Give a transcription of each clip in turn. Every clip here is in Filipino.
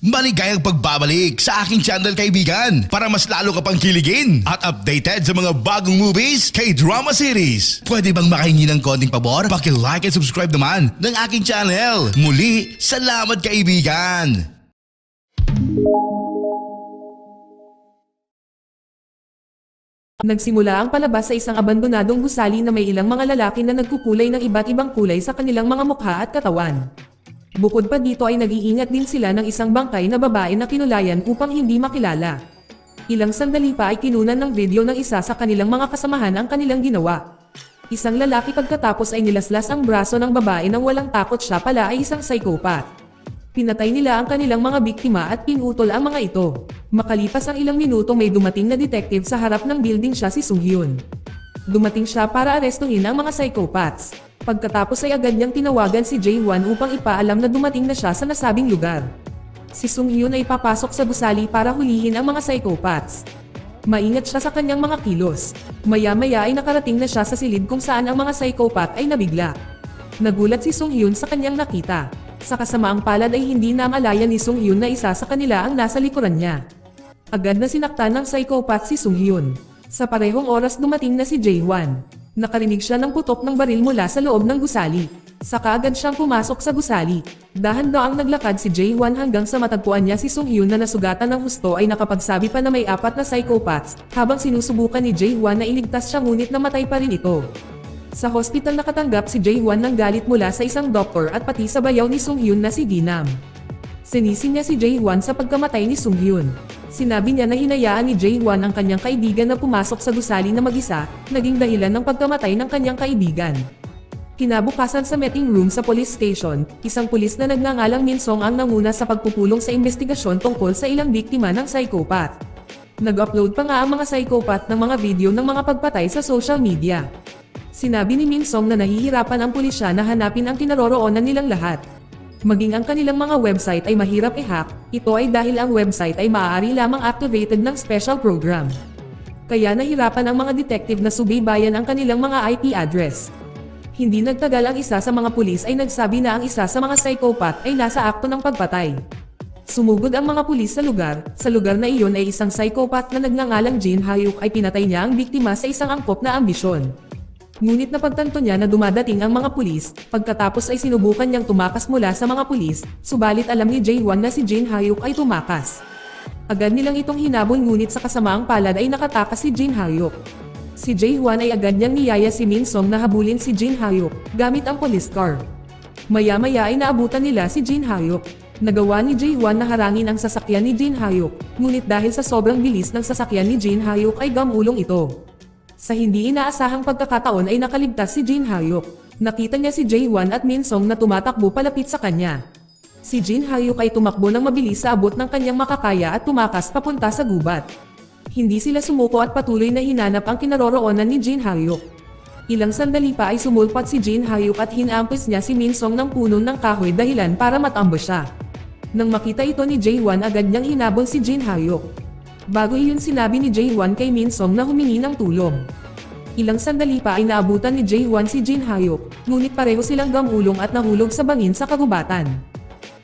Maligayang pagbabalik sa aking channel, kaibigan, para mas lalo ka pang kiligin at updated sa mga bagong movies, K-drama series. Pwede bang makahingi ng konting pabor? Paki-like and subscribe naman ng aking channel. Muli, salamat kaibigan! Nagsimula ang palabas sa isang abandonadong gusali na may ilang mga lalaki na nagkukulay ng iba't ibang kulay sa kanilang mga mukha at katawan. Bukod pa dito ay nag-iingat din sila ng isang bangkay na babae na kinulayan upang hindi makilala. Ilang sandali pa ay kinunan ng video ng isa sa kanilang mga kasamahan ang kanilang ginawa. Isang lalaki pagkatapos ay nilaslas ang braso ng babae nang walang takot siya pala ay isang psychopath. Pinatay nila ang kanilang mga biktima at pinutol ang mga ito. Makalipas ang ilang minuto may dumating na detective sa harap ng building, siya si Sung Hyun. Dumating siya para arestuhin ang mga psychopaths. Pagkatapos ay agad niyang tinawagan si Jae-won upang ipaalam na dumating na siya sa nasabing lugar. Si Sung Hyun ay papasok sa gusali para hulihin ang mga psychopaths. Maingat siya sa kanyang mga kilos. Maya-maya ay nakarating na siya sa silid kung saan ang mga psychopath ay nabigla. Nagulat si Sung Hyun sa kanyang nakita. Sa kasamaang palad ay hindi namalayan ni Sung Hyun na isa sa kanila ang nasa likuran niya. Agad na sinaktan ng psychopath si Sung Hyun. Sa parehong oras dumating na si Jae-won. Nakarinig siya ng putok ng baril mula sa loob ng gusali. Saka agad siyang pumasok sa gusali. Dahan-daang naglakad si Jae-won hanggang sa matagpuan niya si Sung Hyun na nasugatan ng husto, ay nakapagsabi pa na may 4 na psychopaths, habang sinusubukan ni Jae-won na iligtas siya ngunit namatay pa rin ito. Sa hospital nakatanggap si Jae-won ng galit mula sa isang doktor at pati sa bayaw ni Sung Hyun na si Ginam. Sinising niya si Jae-won sa pagkamatay ni Sung Hyun. Sinabi niya na hinayaan ni Jae-won ang kanyang kaibigan na pumasok sa gusali na mag-isa, naging dahilan ng pagkamatay ng kanyang kaibigan. Kinabukasan sa meeting room sa police station, isang pulis na nagngangalang Min Song ang nanguna sa pagpupulong sa investigasyon tungkol sa ilang biktima ng psychopath. Nag-upload pa nga ang mga psychopath ng mga video ng mga pagpatay sa social media. Sinabi ni Min Song na nahihirapan ang pulisya na hanapin ang kinaroroonan nilang lahat. Maging ang kanilang mga website ay mahirap i-hack, ito ay dahil ang website ay maaari lamang activated ng special program. Kaya nahirapan ang mga detective na subaybayan ang kanilang mga IP address. Hindi nagtagal ang isa sa mga pulis ay nagsabi na ang isa sa mga psychopath ay nasa akto ng pagpatay. Sumugod ang mga pulis sa lugar na iyon ay isang psychopath na nagngangalang Jin Ha-hyuk ay pinatay niya ang biktima sa isang angkop na ambisyon. Ngunit napagtanto niya na dumadating ang mga pulis, pagkatapos ay sinubukan niyang tumakas mula sa mga pulis, subalit alam ni Jae-won na si Jin Ha-hyuk ay tumakas. Agad nilang itong hinabol ngunit sa kasamaang palad ay nakatakas si Jin Ha-hyuk. Si Jae-won ay agad niyang niyaya si Min Song na habulin si Jin Ha-hyuk, gamit ang police car. Maya-maya ay naabutan nila si Jin Ha-hyuk. Nagawa ni Jae-won na harangin ang sasakyan ni Jin Ha-hyuk, ngunit dahil sa sobrang bilis ng sasakyan ni Jin Ha-hyuk ay gamulong ito. Sa hindi inaasahang pagkakataon ay nakaligtas si Jin Ha-hyuk. Nakita niya si Jae-won at Min Song na tumatakbo palapit sa kanya. Si Jin Ha-hyuk ay tumakbo ng mabilis sa abot ng kanyang makakaya at tumakas papunta sa gubat. Hindi sila sumuko at patuloy na hinanap ang kinaroroonan ni Jin Ha-hyuk. Ilang sandali pa ay sumulpat si Jin Ha-hyuk at hinampis niya si Min Song ng puno ng kahoy dahilan para matambo siya. Nang makita ito ni Jae-won, agad niyang hinabol si Jin Ha-hyuk. Bago iyon sinabi ni Jae-won kay Min Song na humingi ng tulong. Ilang sandali pa ay naabutan ni Jae-won si Jin Ha-hyuk, ngunit pareho silang gamulong at nahulog sa bangin sa kagubatan.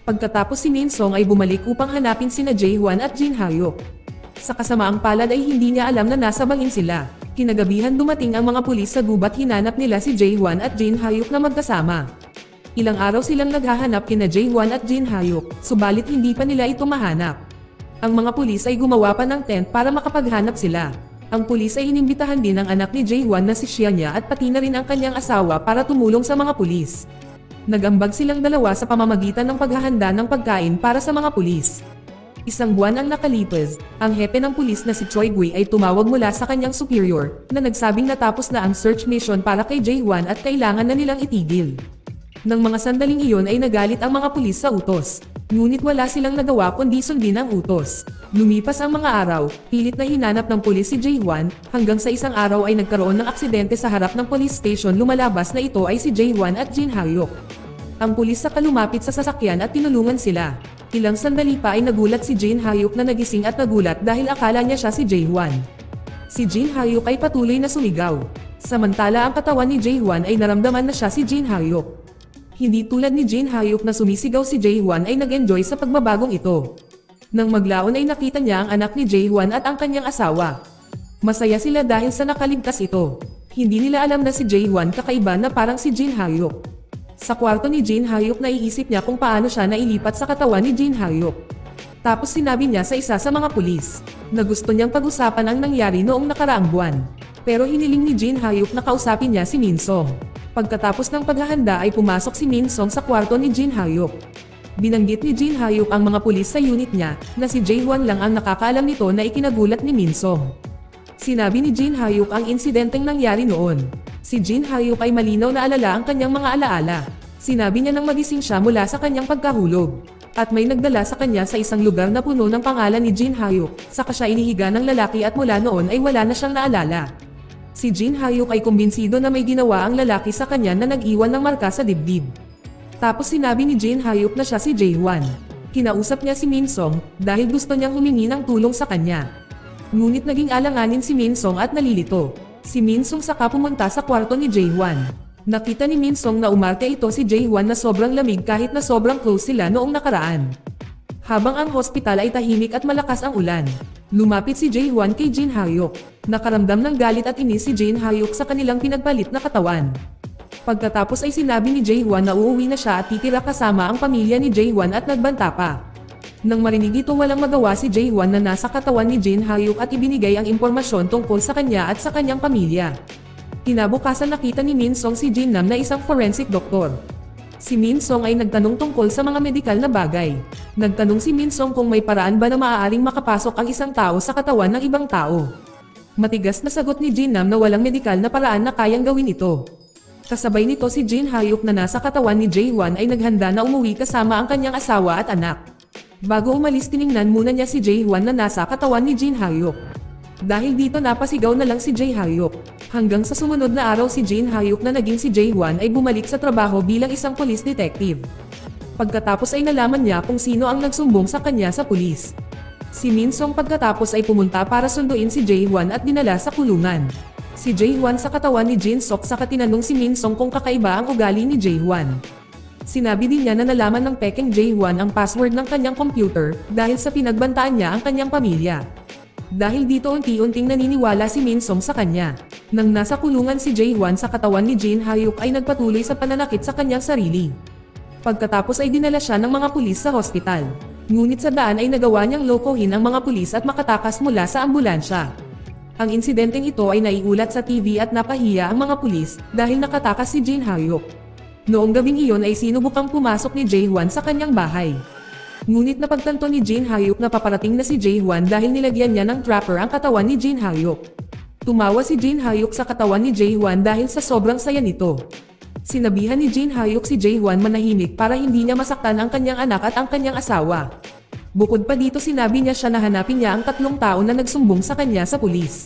Pagkatapos si Min Song ay bumalik upang hanapin sina Jae-won at Jin Ha-hyuk. Sa kasamaang palad ay hindi niya alam na nasa bangin sila. Kinagabihan dumating ang mga pulis sa gubat, hinanap nila si Jae-won at Jin Ha-hyuk na magkasama. Ilang araw silang naghahanap kina Jae-won at Jin Ha-hyuk, subalit hindi pa nila ito mahanap. Ang mga pulis ay gumawa pa ng tent para makapaghanap sila. Ang pulis ay inimbitahan din ang anak ni Jae-won na si Xianya at pati na rin ang kanyang asawa para tumulong sa mga pulis. Nagambag silang dalawa sa pamamagitan ng paghahanda ng pagkain para sa mga pulis. Isang buwan ang nakalipas, ang hepe ng pulis na si Choi Gui ay tumawag mula sa kanyang superior na nagsabing natapos na ang search mission para kay Jae-won at kailangan na nilang itigil. Nang mga sandaling iyon ay nagalit ang mga pulis sa utos. Ngunit wala silang nagawa kundi sundin ang utos. Lumipas ang mga araw, pilit na hinanap ng pulis si Jae-won, hanggang sa isang araw ay nagkaroon ng aksidente sa harap ng police station. Lumalabas na ito ay si Jae-won at Jin Ha-hyuk. Ang pulis saka lumapit sa sasakyan at tinulungan sila. Ilang sandali pa ay nagulat si Jin Ha-hyuk na nagising at nagulat dahil akala niya siya si Jae-won. Si Jin Ha-hyuk ay patuloy na sumigaw. Samantala ang katawan ni Jae-won ay naramdaman na siya si Jin Ha-hyuk. Hindi tulad ni Jin Ha-hyuk na sumisigaw, si Jae-won ay nag-enjoy sa pagbabagong ito. Nang maglaon ay nakita niya ang anak ni Jae-hwan at ang kanyang asawa. Masaya sila dahil sa nakaligtas ito. Hindi nila alam na si Jae-hwan kakaiba na parang si Jin Ha-hyuk. Sa kwarto ni Jin Ha-hyuk naiisip niya kung paano siya nailipat sa katawan ni Jin Ha-hyuk. Tapos sinabi niya sa isa sa mga pulis na gusto niyang pag-usapan ang nangyari noong nakaraang buwan. Pero hiniling ni Jin Ha-hyuk na kausapin niya si Min Song. Pagkatapos ng paghahanda ay pumasok si Min Song sa kwarto ni Jin Ha-hyuk. Binanggit ni Jin Ha-hyuk ang mga pulis sa unit niya na si Jae-hwan lang ang nakakaalam nito na ikinagulat ni Min Song. Sinabi ni Jin Ha-hyuk ang insidenteng nangyari noon. Si Jin Ha-hyuk ay malinaw na alala ang kanyang mga alaala. Sinabi niya nang magising siya mula sa kanyang pagkahulog. At may nagdala sa kanya sa isang lugar na puno ng pangalan ni Jin Ha-hyuk. Saka siya inihiga ng lalaki at mula noon ay wala na siyang naalala. Si Jin Ha-hyuk ay kumbinsido na may ginawa ang lalaki sa kanya na nag-iwan ng marka sa dibdib. Tapos sinabi ni Jin Ha-hyuk na siya si Jae-hwan. Kinausap niya si Min Song dahil gusto niyang humingi ng tulong sa kanya. Ngunit naging alanganin si Min Song at nalilito. Si Min Song saka pumunta sa kwarto ni Jae-hwan. Nakita ni Min Song na umarte ito si Jae-hwan na sobrang lamig kahit na sobrang close sila noong nakaraan. Habang ang hospital ay tahimik at malakas ang ulan, lumapit si Jae-hwan kay Jin Ha-hyuk. Nakaramdam ng galit at inis si Jin Ha-hyuk sa kanilang pinagpalit na katawan. Pagkatapos ay sinabi ni Jae-hwan na uuwi na siya at titira kasama ang pamilya ni Jae-hwan at nagbanta pa. Nang marinig ito walang magawa si Jae-hwan na nasa katawan ni Jin Ha-hyuk at ibinigay ang impormasyon tungkol sa kanya at sa kanyang pamilya. Kinabukasan nakita ni Min Song si Jin Nam na isang forensic doctor. Si Min Song ay nagtanong tungkol sa mga medikal na bagay. Nagtanong si Min Song kung may paraan ba na maaaring makapasok ang isang tao sa katawan ng ibang tao. Matigas na sagot ni Jin Nam na walang medikal na paraan na kayang gawin ito. Kasabay nito si Jin Ha-hyuk na nasa katawan ni Jae-hwan ay naghanda na umuwi kasama ang kanyang asawa at anak. Bago umalis tiningnan muna niya si Jae-hwan na nasa katawan ni Jin Ha-hyuk. Dahil dito napasigaw na lang si Jae Ha-hyuk. Hanggang sa sumunod na araw si Jin Ha-hyuk na naging si Jae-hwan ay bumalik sa trabaho bilang isang police detective. Pagkatapos ay nalaman niya kung sino ang nagsumbong sa kanya sa pulis. Si Min Song pagkatapos ay pumunta para sunduin si Jae-hwan at dinala sa kulungan. Si Jae-hwan sa katawan ni Jin Sok saka tinanong si Min Song kung kakaiba ang ugali ni Jae-hwan. Sinabi din niya na nalaman ng pekeng Jae-hwan ang password ng kanyang computer dahil sa pinagbantaan niya ang kanyang pamilya. Dahil dito unti-unting naniniwala si Min Song sa kanya. Nang nasa kulungan si Jae-hwan sa katawan ni Jin Ha-hyuk ay nagpatuloy sa pananakit sa kanyang sarili. Pagkatapos ay dinala siya ng mga pulis sa hospital. Ngunit sa daan ay nagawa niyang lokohin ang mga pulis at makatakas mula sa ambulansya. Ang insidenteng ito ay naiulat sa TV at napahiya ang mga pulis dahil nakatakas si Jin Ha-hyuk. Noong gabing iyon ay sinubukang pumasok ni Jae-hwan sa kanyang bahay. Ngunit napagtanto ni Jin Ha-hyuk na paparating na si Jae-hwan dahil nilagyan niya ng trapper ang katawan ni Jin Ha-hyuk. Tumawa si Jin Ha-hyuk sa katawan ni Jae-hwan dahil sa sobrang saya nito. Sinabihan ni Jin Ha-hyuk si Jae-hwan manahimik para hindi niya masaktan ang kanyang anak at ang kanyang asawa. Bukod pa dito sinabi niya siya na hanapin niya ang 3 tao na nagsumbong sa kanya sa pulis.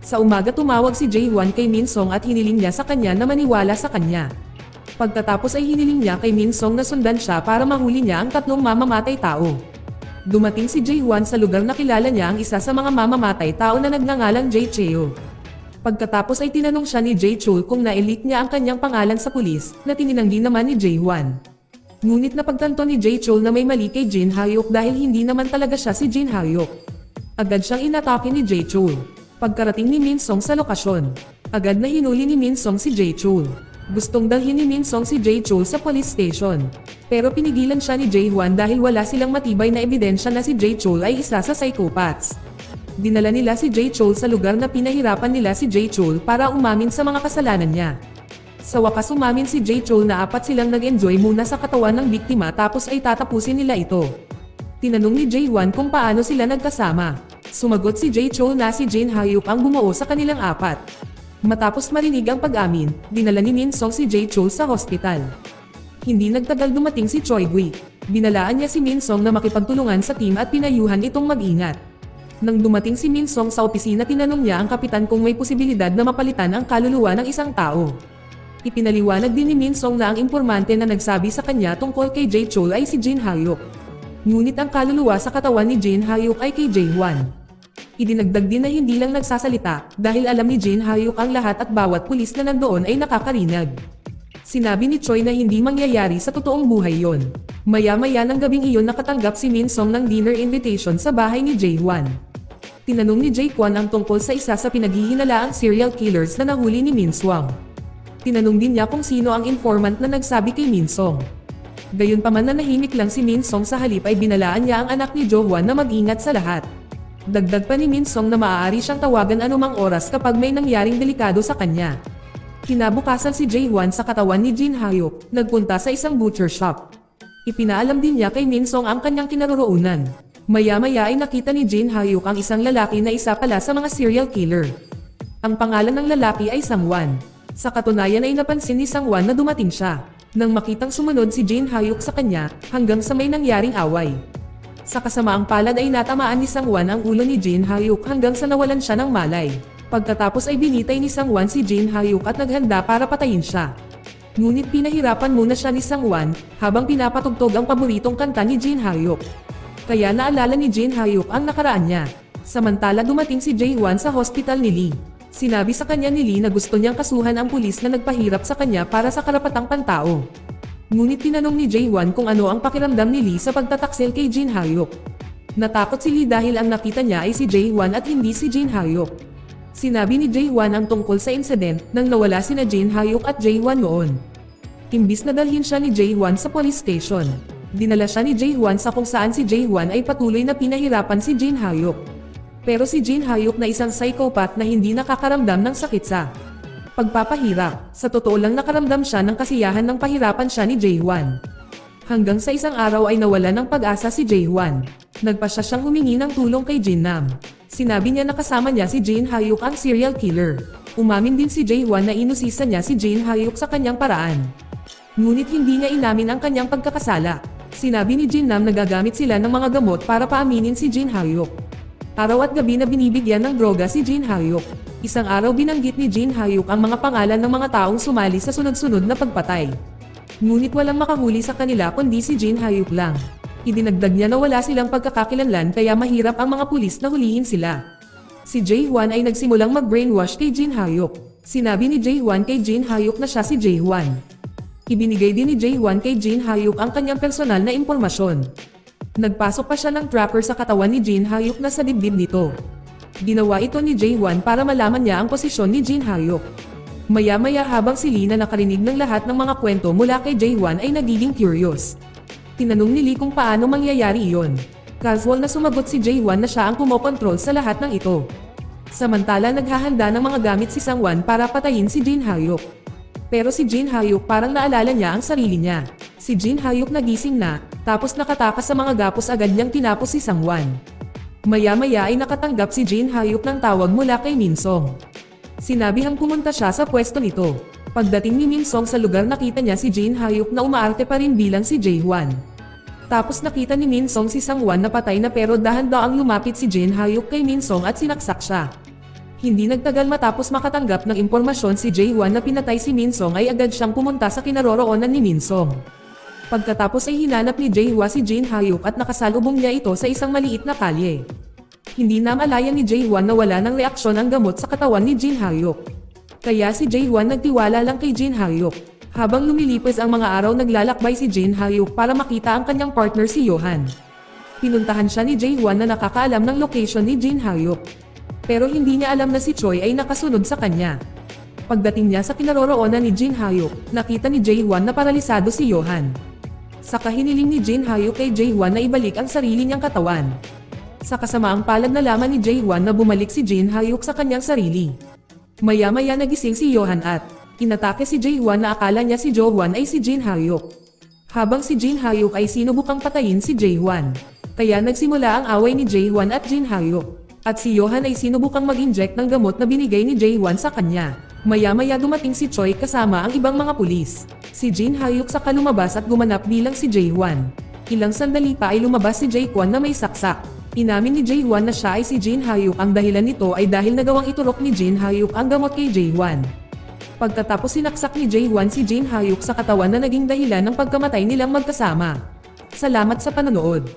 Sa umaga tumawag si Jae-hwan kay Min Song at hiniling niya sa kanya na maniwala sa kanya. Pagkatapos ay hiniling niya kay Min Song na sundan siya para mahuli niya ang 3 mamamatay tao. Dumating si Jae-hwan sa lugar na kilala niya ang isa sa mga mamamatay tao na nagngangalang Jae Cheo. Pagkatapos ay tinanong siya ni Jae Chul kung na-elite niya ang kanyang pangalan sa pulis na tininanggi naman ni Jae-hwan. Ngunit napagtanto ni Jae Chul na may mali kay Jin Ha-hyuk dahil hindi naman talaga siya si Jin Ha-hyuk. Agad siyang inatake ni Jae Chul. Pagkarating ni Min Song sa lokasyon, agad na hinuli ni Min Song si Jae Chul. Gustong dalhin ni Min Song si Jae Chul sa police station. Pero pinigilan siya ni Jae-hwan dahil wala silang matibay na ebidensya na si Jae Chul ay isa sa psychopaths. Dinala nila si Jae Chul sa lugar na pinahirapan nila si Jae Chul para umamin sa mga kasalanan niya. Sa wakas umamin si Jae Chul na 4 silang nag-enjoy muna sa katawan ng biktima tapos ay tatapusin nila ito. Tinanong ni Jae-hwan kung paano sila nagkasama. Sumagot si Jae Chul na si Jin Ha-hyuk ang bumuo sa kanilang 4. Matapos marinig ang pag-amin, dinala ni Min Song si Jae Chul sa hospital. Hindi nagtagal dumating si Choi Gui. Binalaan niya si Min Song na makipagtulungan sa team at pinayuhan itong mag-ingat. Nang dumating si Min Song sa opisina tinanong niya ang kapitan kung may posibilidad na mapalitan ang kaluluwa ng isang tao. Ipinaliwanag din ni Min Song na ang impormante na nagsabi sa kanya tungkol kay Jae Chul ay si Jin Ha-hyuk. Ngunit ang kaluluwa sa katawan ni Jin Ha-hyuk ay kay Jae-hwan. Idinagdag din na hindi lang nagsasalita dahil alam ni Jin Ha-hyuk ang lahat at bawat pulis na nandoon ay nakakarinag. Sinabi ni Choi na hindi mangyayari sa totoong buhay yon. Maya-maya ng gabing iyon nakatanggap si Min Song ng dinner invitation sa bahay ni Jae-hwan. Tinanong ni Jae-kwon ang tungkol sa isa sa pinaghihinalaang serial killers na nahuli ni Min Song. Tinanong din niya kung sino ang informant na nagsabi kay Min Song. Gayunpaman nanahimik lang si Min Song, sa halip ay binalaan niya ang anak ni Jo-hwan na mag-ingat sa lahat. Dagdag pa ni Min Song na maaari siyang tawagan anumang oras kapag may nangyaring delikado sa kanya. Kinabukasan si Jae-hwan sa katawan ni Jin Ha-hyuk, nagpunta sa isang butcher shop. Ipinaalam din niya kay Min Song ang kanyang kinaroroonan. Maya-maya ay nakita ni Jin Ha-hyuk ang isang lalaki na isa pala sa mga serial killer. Ang pangalan ng lalaki ay Sang-wan. Sa katunayan ay napansin ni Sang-wan na dumating siya, nang makitang sumunod si Jin Ha-hyuk sa kanya, hanggang sa may nangyaring away. Sa kasamaang palad ay natamaan ni Sang-wan ang ulo ni Jin Ha-hyuk hanggang sa nawalan siya ng malay. Pagkatapos ay binitay ni Sang-wan si Jin Ha-hyuk at naghanda para patayin siya. Ngunit pinahirapan muna siya ni Sang-wan habang pinapatugtog ang paboritong kanta ni Jin Ha-hyuk. Kaya naalala ni Jin Ha-hyuk ang nakaraan niya. Samantala dumating si Jae-hwan sa hospital ni Lee. Sinabi sa kanya ni Lee na gusto niyang kasuhan ang pulis na nagpahirap sa kanya para sa karapatang pantao. Ngunit tinanong ni Jae-hwan kung ano ang pakiramdam ni Lee sa pagtataksil kay Jin Ha-hyuk. Natakot si Lee dahil ang nakita niya ay si Jae-hwan at hindi si Jin Ha-hyuk. Sinabi ni Jae-hwan ang tungkol sa incident nang nawala sina Jin Ha-hyuk at Jae-hwan noon. Imbis na dalhin siya ni Jae-hwan sa police station, dinala siya ni Jae-hwan sa kung saan si Jae-hwan ay patuloy na pinahirapan si Jin Ha-hyuk. Pero si Jin Ha-hyuk na isang psychopath na hindi nakakaramdam ng sakit sa pagpapahirap, sa totoo lang nakaramdam siya ng kasiyahan ng pahirapan siya ni Jae-hwan. Hanggang sa isang araw ay nawala ng pag-asa si Jae-hwan. Nagpasya siyang humingi ng tulong kay Jin-nam. Sinabi niya na kasama niya si Jin Ha-hyuk ang serial killer. Umamin din si Jae-hwan na inusisa niya si Jin Ha-hyuk sa kanyang paraan. Ngunit hindi niya inamin ang kanyang pagkakasala. Sinabi ni Jin-nam na gagamit sila ng mga gamot para paaminin si Jin Ha-hyuk. Araw at gabi na binibigyan ng droga si Jin Ha-hyuk. Isang araw binanggit ni Jin Ha-hyuk ang mga pangalan ng mga taong sumali sa sunod-sunod na pagpatay. Ngunit walang makahuli sa kanila kundi si Jin Ha-hyuk lang. Idinagdag niya na wala silang pagkakakilanlan kaya mahirap ang mga pulis na hulihin sila. Si Jae-hwan ay nagsimulang mag-brainwash kay Jin Ha-hyuk. Sinabi ni Jae-hwan kay Jin Ha-hyuk na siya si Jae-hwan. Ibinigay din ni Jae-hwan kay Jin Ha-hyuk ang kanyang personal na impormasyon. Nagpasok pa siya ng tracker sa katawan ni Jin Ha-hyuk na sa dibdib nito. Ginawa ito ni Jae-hwan para malaman niya ang posisyon ni Jin Ha-hyuk. Maya-maya habang si Lee na nakarinig ng lahat ng mga kwento mula kay Jae-hwan ay nagiging curious. Tinanong ni Lee kung paano mangyayari iyon. Casual na sumagot si Jae-hwan na siya ang kumokontrol sa lahat ng ito. Samantala naghahanda ng mga gamit si Sang-wan para patayin si Jin Ha-hyuk. Pero si Jin Ha-hyuk parang naalala niya ang sarili niya. Si Jin Ha-hyuk nagising na, tapos nakatakas sa mga gapos agad niyang tinapos si Sang-wan. Maya-maya ay nakatanggap si Jin Ha-hyuk ng tawag mula kay Min Song. Sinabihang pumunta siya sa pwesto nito. Pagdating ni Min Song sa lugar nakita niya si Jin Ha-hyuk na umaarte pa rin bilang si Jae-hwan. Tapos nakita ni Min Song si Sang-wan na patay na pero dahan-daang lumapit si Jin Ha-hyuk kay Min Song at sinaksak siya. Hindi nagtagal matapos makatanggap ng impormasyon si Jae-hwan na pinatay si Min Song ay agad siyang pumunta sa kinaroroonan ni Min Song. Pagkatapos ay hinanap ni Jae-hwan si Jin Ha-hyuk at nakasalubong niya ito sa isang maliit na kalye. Hindi na malaya ni Jae-hwan na wala ng reaksyon ang gamot sa katawan ni Jin Ha-hyuk. Kaya si Jae-hwan nagtiwala lang kay Jin Ha-hyuk. Habang lumilipas ang mga araw naglalakbay si Jin Ha-hyuk para makita ang kanyang partner si Johan. Pinuntahan siya ni Jae-hwan na nakakaalam ng location ni Jin Ha-hyuk. Pero hindi niya alam na si Choi ay nakasunod sa kanya. Pagdating niya sa kinaroroonan ni Jin Ha-hyuk, nakita ni Jae-hwan na paralisado si Johan. Saka hiniling ni Jin Ha-hyuk kay Jae-hwan na ibalik ang sarili niyang katawan. Sa kasamaang palad nalaman ni Jae-hwan na bumalik si Jin Ha-hyuk sa kanyang sarili. Maya-maya nagising si Johan at inatake si Jae-hwan na akala niya si Jo-hwan ay si Jin Ha-hyuk. Habang si Jin Ha-hyuk ay sinubukang patayin si Jae-hwan. Kaya nagsimula ang away ni Jae-hwan at Jin Ha-hyuk. At si Johan ay sinubukang mag-inject ng gamot na binigay ni Jae-hwan sa kanya. Maya-maya dumating si Choi kasama ang ibang mga pulis. Si Jin Ha-hyuk saka lumabas at gumanap bilang si Jae-hwan. Ilang sandali pa ay lumabas si Jae-kwon na may saksak. Inamin ni Jae-hwan na siya ay si Jin Ha-hyuk. Ang dahilan nito ay dahil nagawang iturok ni Jin Ha-hyuk ang gamot kay Jae-hwan. Pagkatapos sinaksak ni Jae-hwan si Jin Ha-hyuk sa katawan na naging dahilan ng pagkamatay nilang magkasama. Salamat sa panonood.